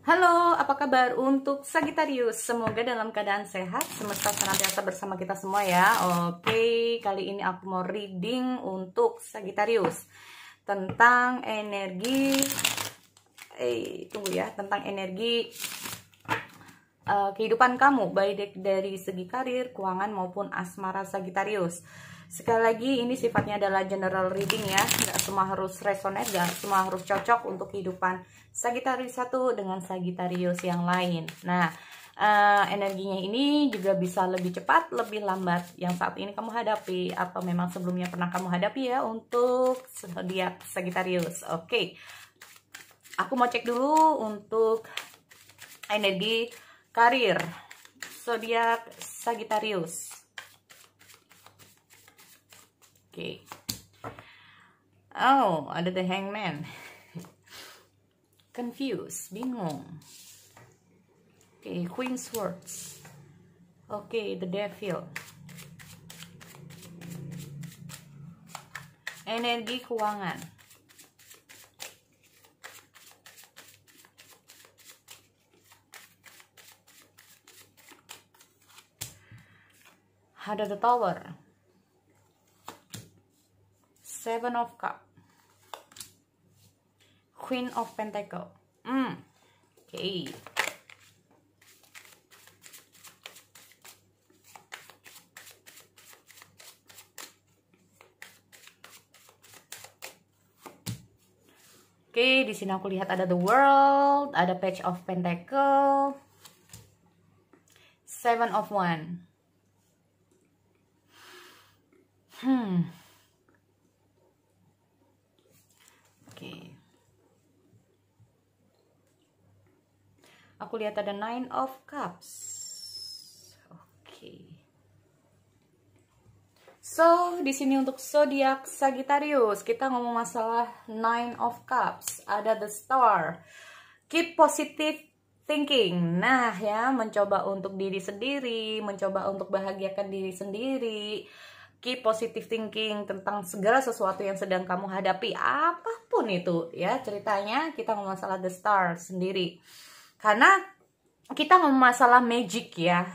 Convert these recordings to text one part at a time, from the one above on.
Halo, apa kabar untuk Sagittarius? Semoga dalam keadaan sehat, semesta senantiasa bersama kita semua ya. Oke, kali ini aku mau reading untuk Sagittarius tentang energi tentang energi kehidupan kamu, baik dari segi karir, keuangan maupun asmara Sagittarius. Sekali lagi, ini sifatnya adalah general reading ya, nggak semua harus resonate, nggak semua harus cocok untuk kehidupan Sagittarius satu dengan Sagittarius yang lain. Nah, energinya ini juga bisa lebih cepat, lebih lambat yang saat ini kamu hadapi atau memang sebelumnya pernah kamu hadapi ya untuk zodiak Sagittarius. Oke, aku mau cek dulu untuk energi karir zodiak Sagittarius. Oke. Oh, ada the Hangman. Confused, bingung. Oke, Queen Swords. Oke, the Devil. Energi keuangan. Ada the Tower. Seven of Cups. Queen of Pentacle. Oke. Oke, di sini aku lihat ada the World, ada Page of Pentacle, Seven of Wands. Oke. Aku lihat ada Nine of Cups. Oke. So, di sini untuk zodiak Sagittarius, kita ngomong masalah Nine of Cups. Ada the Star. Keep positive thinking. Nah, ya, mencoba untuk diri sendiri, mencoba untuk bahagiakan diri sendiri. Keep positive thinking tentang segala sesuatu yang sedang kamu hadapi, apapun itu ya ceritanya. Kita ngomong masalah the Star sendiri karena kita ngomong masalah magic ya,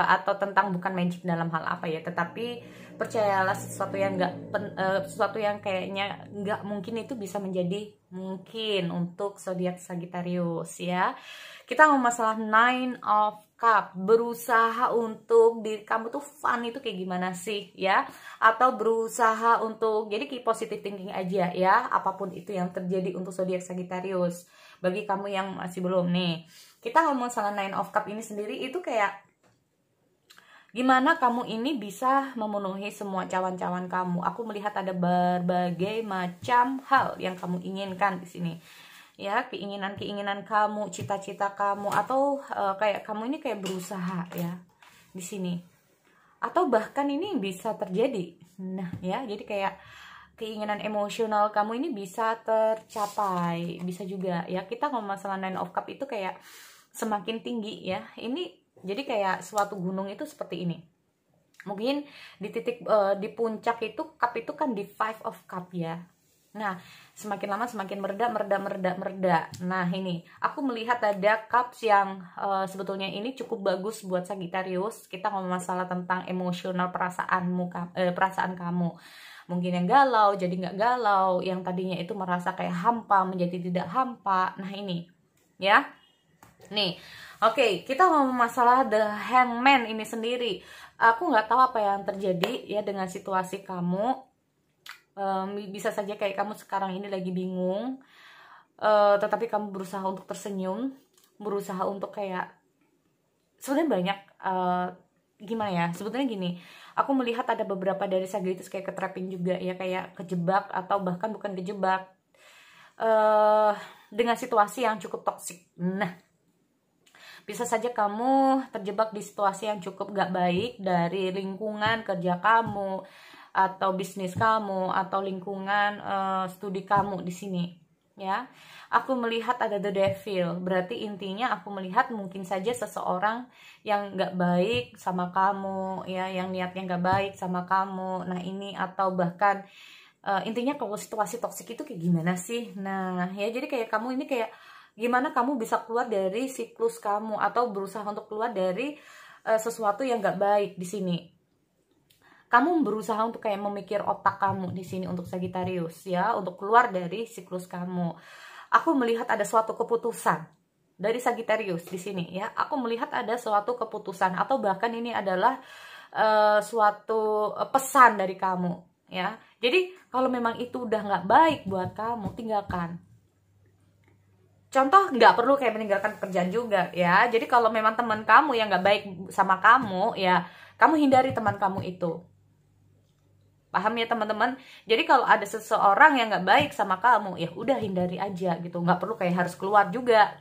atau tentang bukan magic dalam hal apa ya, tetapi percayalah sesuatu yang kayaknya nggak mungkin itu bisa menjadi mungkin untuk zodiak Sagittarius ya. Kita ngomong masalah Nine of Cup, berusaha untuk diri kamu tuh fun itu kayak gimana sih ya, atau berusaha untuk jadi keep positive thinking aja ya, apapun itu yang terjadi untuk zodiak Sagittarius. Bagi kamu yang masih belum nih, kita ngomong masalah Nine of Cup ini sendiri itu kayak gimana kamu ini bisa memenuhi semua cawan-cawan kamu. Aku melihat ada berbagai macam hal yang kamu inginkan di sini ya, keinginan kamu, cita-cita kamu, atau kayak kamu ini kayak berusaha ya di sini, atau bahkan ini bisa terjadi. Nah ya, jadi kayak keinginan emosional kamu ini bisa tercapai, bisa juga ya. Kita ngomong masalah Nine of Cup itu kayak semakin tinggi ya. Ini jadi kayak suatu gunung itu seperti ini. Mungkin di titik di puncak itu cup itu kan di Five of Cup ya. Nah, semakin lama semakin mereda. Nah, ini aku melihat ada cups yang sebetulnya ini cukup bagus buat Sagittarius. Kita ngomong masalah tentang emosional, perasaan kamu. Mungkin yang galau jadi nggak galau, yang tadinya itu merasa kayak hampa menjadi tidak hampa. Nah, ini ya. Nih, oke, kita ngomong masalah the Hangman ini sendiri. Aku nggak tahu apa yang terjadi ya dengan situasi kamu. Bisa saja kayak kamu sekarang ini lagi bingung, tetapi kamu berusaha untuk tersenyum, berusaha untuk kayak sebenarnya banyak gimana ya, sebetulnya gini, aku melihat ada beberapa dari Sagittarius kayak ketrapping juga ya, kayak kejebak atau bahkan bukan kejebak dengan situasi yang cukup toksik. Nah, bisa saja kamu terjebak di situasi yang cukup gak baik dari lingkungan kerja kamu, atau bisnis kamu, atau lingkungan studi kamu di sini ya. Aku melihat ada the Devil, berarti intinya aku melihat mungkin saja seseorang yang gak baik sama kamu ya, yang niatnya gak baik sama kamu. Nah ini, atau bahkan intinya kalau situasi toksik itu kayak gimana sih. Nah ya, jadi kayak kamu ini kayak gimana kamu bisa keluar dari siklus kamu atau berusaha untuk keluar dari sesuatu yang gak baik di sini. Kamu berusaha untuk kayak memikir otak kamu di sini untuk Sagittarius ya, untuk keluar dari siklus kamu. Aku melihat ada suatu keputusan dari Sagittarius di sini ya. Aku melihat ada suatu keputusan atau bahkan ini adalah suatu pesan dari kamu ya. Jadi kalau memang itu udah nggak baik buat kamu, tinggalkan. Contoh, nggak perlu kayak meninggalkan pekerjaan juga ya. Jadi kalau memang teman kamu yang nggak baik sama kamu ya, kamu hindari teman kamu itu. Paham ya teman-teman? Jadi kalau ada seseorang yang nggak baik sama kamu, ya udah hindari aja gitu. Nggak perlu kayak harus keluar juga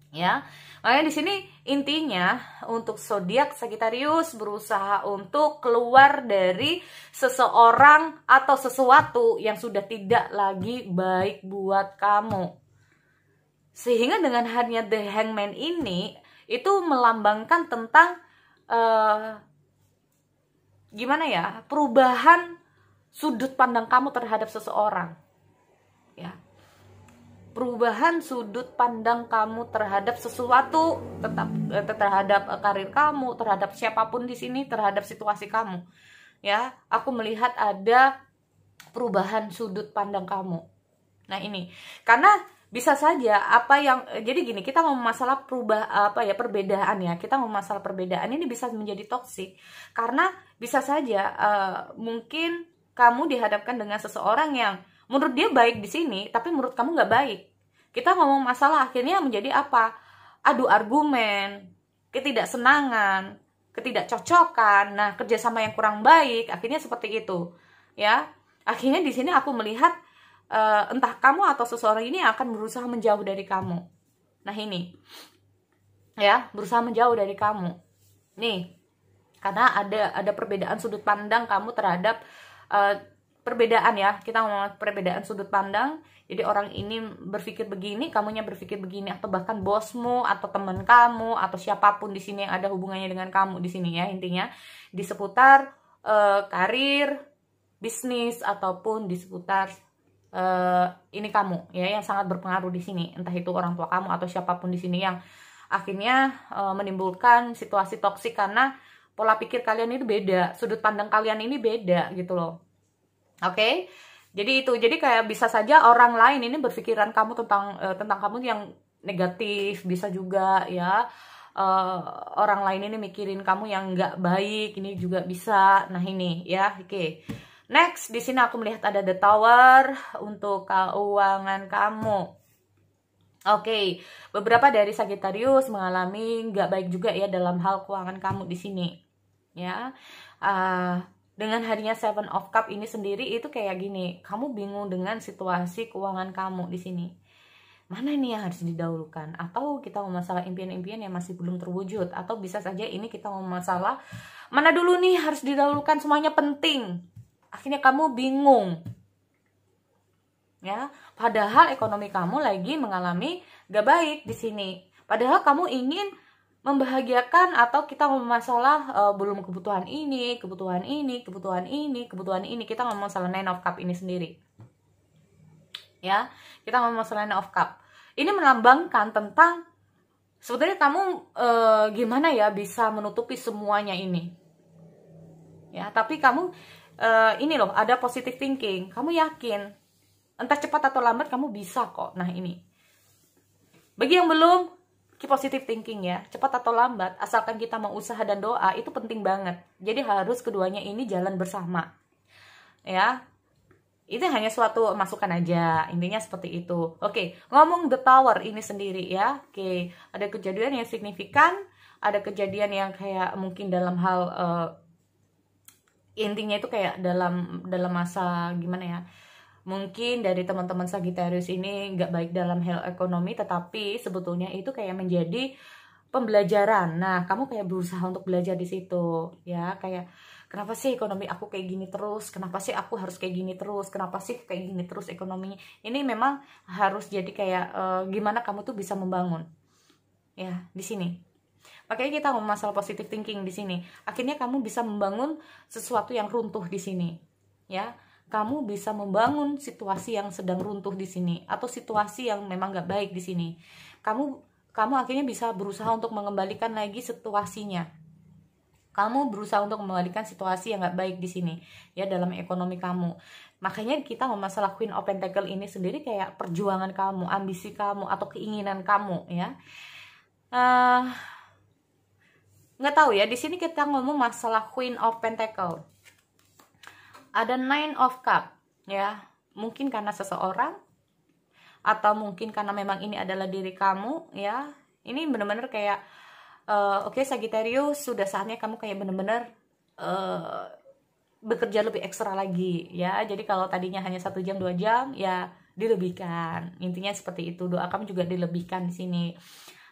ya. Makanya di sini intinya untuk zodiak Sagittarius berusaha untuk keluar dari seseorang atau sesuatu yang sudah tidak lagi baik buat kamu. Sehingga dengan hadirnya The Hangman ini itu melambangkan tentang gimana ya, perubahan sudut pandang kamu terhadap seseorang ya. Perubahan sudut pandang kamu terhadap sesuatu, terhadap karir kamu, terhadap siapapun di sini, terhadap situasi kamu ya. Aku melihat ada perubahan sudut pandang kamu. Nah ini karena bisa saja apa yang jadi gini, kita ngomong masalah perbedaan ya, kita ngomong masalah perbedaan ini bisa menjadi toksik karena bisa saja mungkin kamu dihadapkan dengan seseorang yang menurut dia baik di sini tapi menurut kamu nggak baik. Kita ngomong masalah akhirnya menjadi apa? Adu argumen, ketidaksenangan, ketidakcocokan, nah kerjasama yang kurang baik, akhirnya seperti itu ya. Akhirnya di sini aku melihat entah kamu atau seseorang ini akan berusaha menjauh dari kamu. Nah ini ya, berusaha menjauh dari kamu nih karena ada perbedaan sudut pandang kamu terhadap perbedaan ya. Kita ngomong perbedaan sudut pandang. Jadi orang ini berpikir begini, kamunya berpikir begini, atau bahkan bosmu atau teman kamu atau siapapun di sini yang ada hubungannya dengan kamu di sini ya. Intinya di seputar karir, bisnis ataupun di seputar ini kamu ya yang sangat berpengaruh di sini, entah itu orang tua kamu atau siapapun di sini yang akhirnya menimbulkan situasi toksik karena pola pikir kalian itu beda, sudut pandang kalian ini beda gitu loh. Oke? Jadi itu, jadi kayak bisa saja orang lain ini berpikiran kamu tentang kamu yang negatif, bisa juga ya. Orang lain ini mikirin kamu yang nggak baik, ini juga bisa. Nah ini ya, oke. Next, di sini aku melihat ada The Tower untuk keuangan kamu. Oke, beberapa dari Sagittarius mengalami nggak baik juga ya dalam hal keuangan kamu di sini. Ya, dengan harinya Seven of Cup ini sendiri itu kayak gini, kamu bingung dengan situasi keuangan kamu di sini. Mana nih yang harus didahulukan? Atau kita mau masalah impian-impian yang masih belum terwujud? Atau bisa saja ini kita mau masalah mana dulu nih harus didahulukan, semuanya penting. Akhirnya kamu bingung ya, padahal ekonomi kamu lagi mengalami gak baik di sini. Padahal kamu ingin membahagiakan, atau kita ngomong masalah belum kebutuhan ini, kebutuhan ini, kebutuhan ini, kebutuhan ini. Kita ngomong masalah Nine of Cup ini sendiri ya. Kita ngomong masalah Nine of Cup ini melambangkan tentang sebetulnya kamu gimana ya bisa menutupi semuanya ini ya. Tapi kamu ini loh, ada positive thinking. Kamu yakin entah cepat atau lambat kamu bisa kok. Nah ini, bagi yang belum, keep positive thinking ya. Cepat atau lambat, asalkan kita mau usaha dan doa, itu penting banget. Jadi harus keduanya ini jalan bersama ya. Itu hanya suatu masukan aja, intinya seperti itu. Oke, ngomong The Tower ini sendiri ya. Oke, ada kejadian yang signifikan, ada kejadian yang kayak mungkin dalam hal intinya itu kayak dalam masa gimana ya, mungkin dari teman-teman Sagittarius ini nggak baik dalam hal ekonomi, tetapi sebetulnya itu kayak menjadi pembelajaran. Nah kamu kayak berusaha untuk belajar di situ ya, kayak kenapa sih ekonomi aku kayak gini terus, kenapa sih aku harus kayak gini terus, kenapa sih kayak gini terus ekonominya. Ini memang harus jadi kayak gimana kamu tuh bisa membangun ya di sini. Makanya kita ngomong masalah positive thinking di sini. Akhirnya kamu bisa membangun sesuatu yang runtuh di sini, ya. kamu bisa membangun situasi yang sedang runtuh di sini, atau situasi yang memang gak baik di sini. Kamu akhirnya bisa berusaha untuk mengembalikan lagi situasinya. Kamu berusaha untuk mengembalikan situasi yang gak baik di sini, ya, dalam ekonomi kamu. Makanya kita masalah Queen of Pentacle ini sendiri kayak perjuangan kamu, ambisi kamu, atau keinginan kamu, ya. Nggak tahu ya, di sini kita ngomong masalah Queen of Pentacle. Ada Nine of Cup, ya. Mungkin karena seseorang, atau mungkin karena memang ini adalah diri kamu, ya. Ini bener-bener kayak oke, Sagittarius, sudah saatnya kamu kayak bener-bener bekerja lebih ekstra lagi, ya. Jadi kalau tadinya hanya 1 jam 2 jam, ya dilebihkan. Intinya seperti itu. Doa kamu juga dilebihkan di sini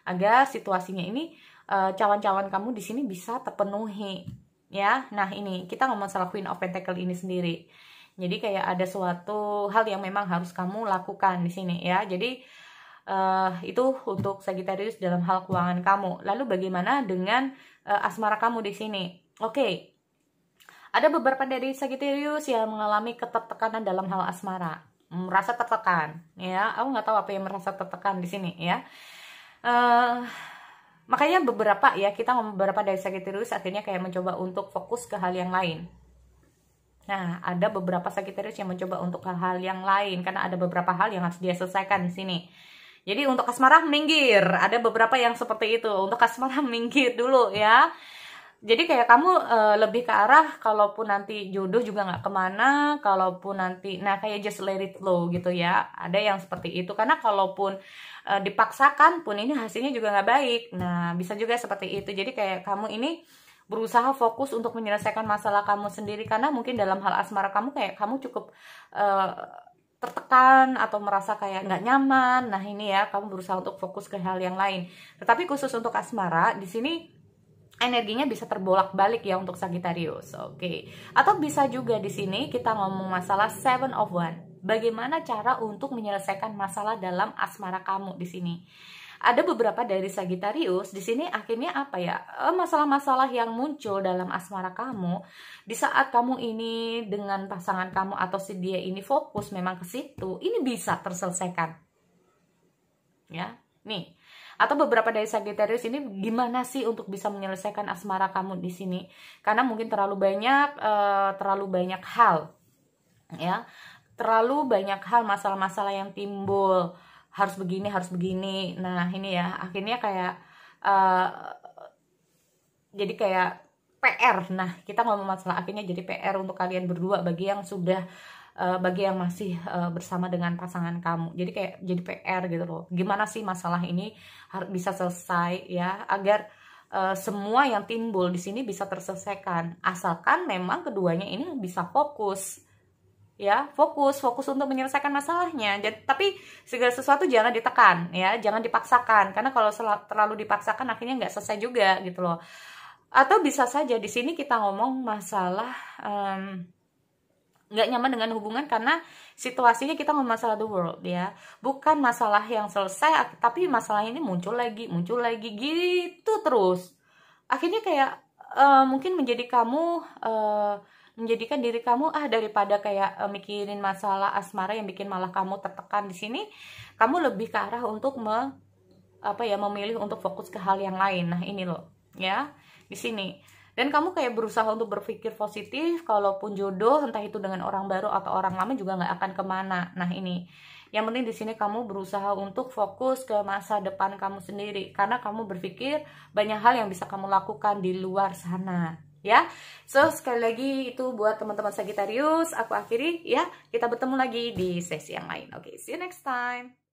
agar situasinya ini, cawan-cawan kamu di sini bisa terpenuhi, ya. Nah, ini kita ngomong masalah Queen of Pentacle ini sendiri. Jadi kayak ada suatu hal yang memang harus kamu lakukan di sini, ya. Jadi itu untuk Sagittarius dalam hal keuangan kamu. Lalu bagaimana dengan asmara kamu di sini? Oke. Ada beberapa dari Sagittarius yang mengalami ketertekanan dalam hal asmara, merasa tertekan, ya. Aku nggak tahu apa yang merasa tertekan di sini, ya. Makanya beberapa, ya, kita ngomong beberapa dari Sagittarius akhirnya kayak mencoba untuk fokus ke hal yang lain. Nah, ada beberapa Sagittarius yang mencoba untuk hal yang lain karena ada beberapa hal yang harus dia selesaikan di sini. Jadi untuk asmara minggir, ada beberapa yang seperti itu. Untuk asmara minggir dulu, ya. Jadi kayak kamu lebih ke arah kalaupun nanti jodoh juga nggak kemana, kalaupun nanti, nah kayak just let it flow gitu, ya. Ada yang seperti itu, karena kalaupun dipaksakan pun ini hasilnya juga nggak baik. Nah, bisa juga seperti itu. Jadi kayak kamu ini berusaha fokus untuk menyelesaikan masalah kamu sendiri, karena mungkin dalam hal asmara kamu kayak kamu cukup tertekan atau merasa kayak nggak nyaman. Nah, ini ya, kamu berusaha untuk fokus ke hal yang lain. Tetapi khusus untuk asmara di sini energinya bisa terbolak-balik, ya, untuk Sagittarius. Oke. Atau bisa juga di sini kita ngomong masalah 7 of Wands. Bagaimana cara untuk menyelesaikan masalah dalam asmara kamu di sini? Ada beberapa dari Sagittarius di sini akhirnya apa ya? Masalah-masalah yang muncul dalam asmara kamu di saat kamu ini dengan pasangan kamu atau si dia ini fokus memang ke situ, ini bisa terselesaikan. Ya, nih. Atau beberapa dari Sagittarius ini gimana sih untuk bisa menyelesaikan asmara kamu di sini? Karena mungkin terlalu banyak hal, ya. Terlalu banyak hal, masalah-masalah yang timbul, harus begini. Nah, ini ya, akhirnya kayak jadi kayak PR. Nah, kita ngomong masalah akhirnya jadi PR untuk kalian berdua, bagi yang sudah bagi yang masih bersama dengan pasangan kamu. Jadi kayak jadi PR gitu loh. Gimana sih masalah ini harus bisa selesai, ya, agar semua yang timbul di sini bisa terselesaikan. Asalkan memang keduanya ini bisa fokus, ya, fokus untuk menyelesaikan masalahnya. Jadi, tapi segala sesuatu jangan ditekan, ya, jangan dipaksakan, karena kalau terlalu dipaksakan akhirnya nggak selesai juga gitu loh. Atau bisa saja di sini kita ngomong masalah nggak nyaman dengan hubungan karena situasinya kita ngomong masalah the world, ya, bukan masalah yang selesai, tapi masalah ini muncul lagi gitu terus. Akhirnya kayak mungkin menjadikan diri kamu daripada kayak mikirin masalah asmara yang bikin malah kamu tertekan di sini, kamu lebih ke arah untuk memilih untuk fokus ke hal yang lain. Nah, ini loh, ya, di sini. Dan kamu kayak berusaha untuk berpikir positif, kalaupun jodoh entah itu dengan orang baru atau orang lama juga nggak akan kemana. Nah, ini yang penting di sini kamu berusaha untuk fokus ke masa depan kamu sendiri, karena kamu berpikir banyak hal yang bisa kamu lakukan di luar sana, ya. So, sekali lagi itu buat teman-teman Sagittarius, aku akhiri, ya. Kita bertemu lagi di sesi yang lain. Oke, see you next time.